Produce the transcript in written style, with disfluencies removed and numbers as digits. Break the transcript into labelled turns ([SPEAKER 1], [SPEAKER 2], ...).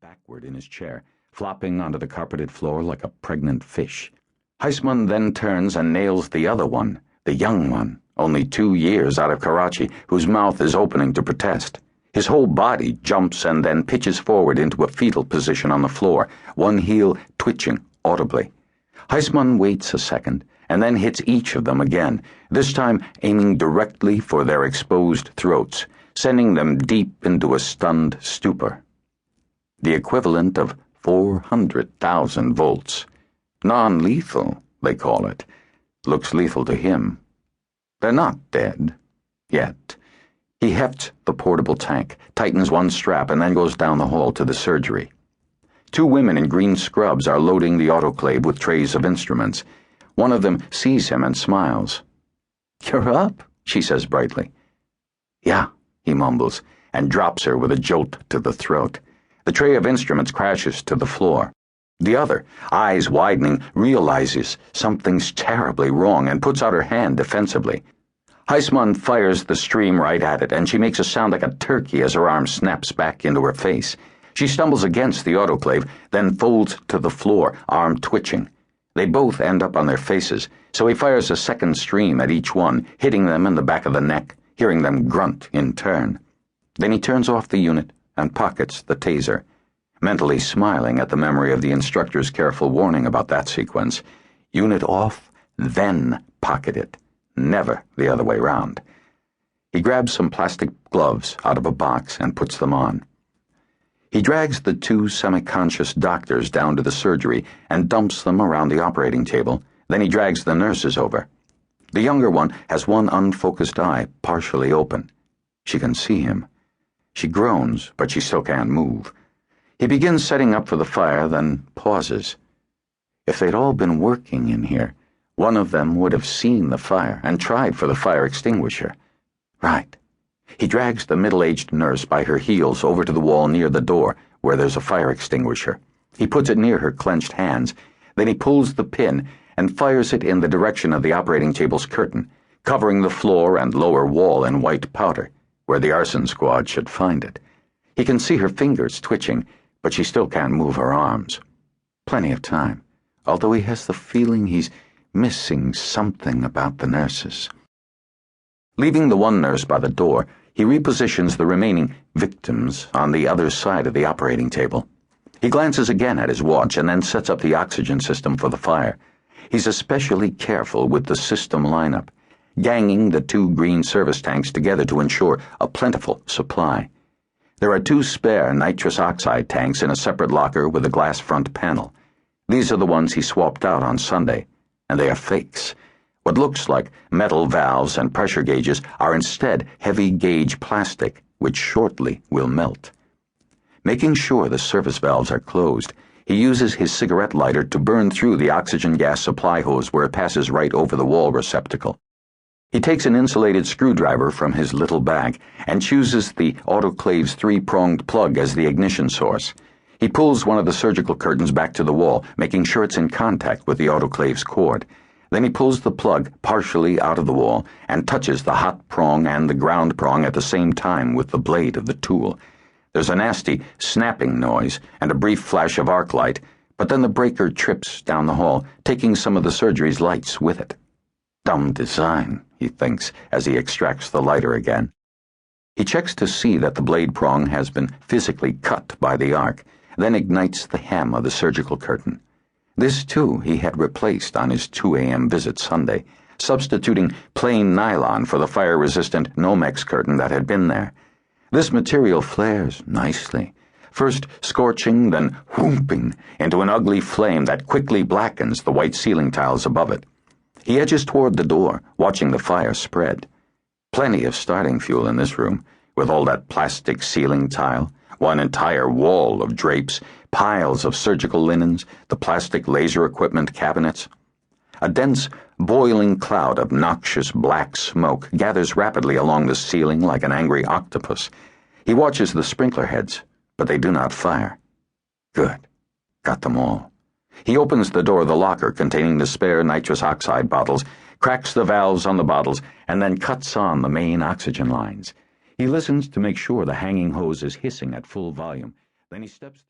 [SPEAKER 1] backward in his chair, flopping onto the carpeted floor like a pregnant fish. Heisman then turns and nails the other one, the young one, only 2 years out of Karachi, whose mouth is opening to protest. His whole body jumps and then pitches forward into a fetal position on the floor, one heel twitching audibly. Heisman waits a second, and then hits each of them again, this time aiming directly for their exposed throats, sending them deep into a stunned stupor. The equivalent of 400,000 volts. Non-lethal, they call it. Looks lethal to him. They're not dead. Yet. He hefts the portable tank, tightens one strap, and then goes down the hall to the surgery. 2 women in green scrubs are loading the autoclave with trays of instruments. One of them sees him and smiles. "You're up," she says brightly. "Yeah," he mumbles, and drops her with a jolt to the throat. The tray of instruments crashes to the floor. The other, eyes widening, realizes something's terribly wrong and puts out her hand defensively. Heisman fires the stream right at it, and she makes a sound like a turkey as her arm snaps back into her face. She stumbles against the autoclave, then folds to the floor, arm twitching. They both end up on their faces, so he fires a second stream at each one, hitting them in the back of the neck, hearing them grunt in turn. Then he turns off the unit and pockets the taser, mentally smiling at the memory of the instructor's careful warning about that sequence. Unit off, then pocket it. Never the other way round. He grabs some plastic gloves out of a box and puts them on. He drags the 2 semi-conscious doctors down to the surgery and dumps them around the operating table. Then he drags the nurses over. The younger one has one unfocused eye partially open. She can see him. She groans, but she still can't move. He begins setting up for the fire, then pauses. If they'd all been working in here, one of them would have seen the fire and tried for the fire extinguisher. Right. He drags the middle-aged nurse by her heels over to the wall near the door, where there's a fire extinguisher. He puts it near her clenched hands. Then he pulls the pin and fires it in the direction of the operating table's curtain, covering the floor and lower wall in white powder, where the arson squad should find it. He can see her fingers twitching, but she still can't move her arms. Plenty of time, although he has the feeling he's missing something about the nurses. Leaving the one nurse by the door, he repositions the remaining victims on the other side of the operating table. He glances again at his watch and then sets up the oxygen system for the fire. He's especially careful with the system lineup, ganging the 2 green service tanks together to ensure a plentiful supply. There are 2 spare nitrous oxide tanks in a separate locker with a glass front panel. These are the ones he swapped out on Sunday, and they are fakes. What looks like metal valves and pressure gauges are instead heavy-gauge plastic, which shortly will melt. Making sure the service valves are closed, he uses his cigarette lighter to burn through the oxygen gas supply hose where it passes right over the wall receptacle. He takes an insulated screwdriver from his little bag and chooses the autoclave's 3-pronged plug as the ignition source. He pulls one of the surgical curtains back to the wall, making sure it's in contact with the autoclave's cord. Then he pulls the plug partially out of the wall and touches the hot prong and the ground prong at the same time with the blade of the tool. There's a nasty snapping noise and a brief flash of arc light, but then the breaker trips down the hall, taking some of the surgery's lights with it. Dumb design, he thinks as he extracts the lighter again. He checks to see that the blade prong has been physically cut by the arc, then ignites the hem of the surgical curtain. This, too, he had replaced on his 2 a.m. visit Sunday, substituting plain nylon for the fire-resistant Nomex curtain that had been there. This material flares nicely, first scorching, then whooping into an ugly flame that quickly blackens the white ceiling tiles above it. He edges toward the door, watching the fire spread. Plenty of starting fuel in this room, with all that plastic ceiling tile, one entire wall of drapes, piles of surgical linens, the plastic laser equipment cabinets. A dense, boiling cloud of noxious black smoke gathers rapidly along the ceiling like an angry octopus. He watches the sprinkler heads, but they do not fire. Good. Got them all. He opens the door of the locker containing the spare nitrous oxide bottles, cracks the valves on the bottles, and then cuts on the main oxygen lines. He listens to make sure the hanging hose is hissing at full volume. Then he steps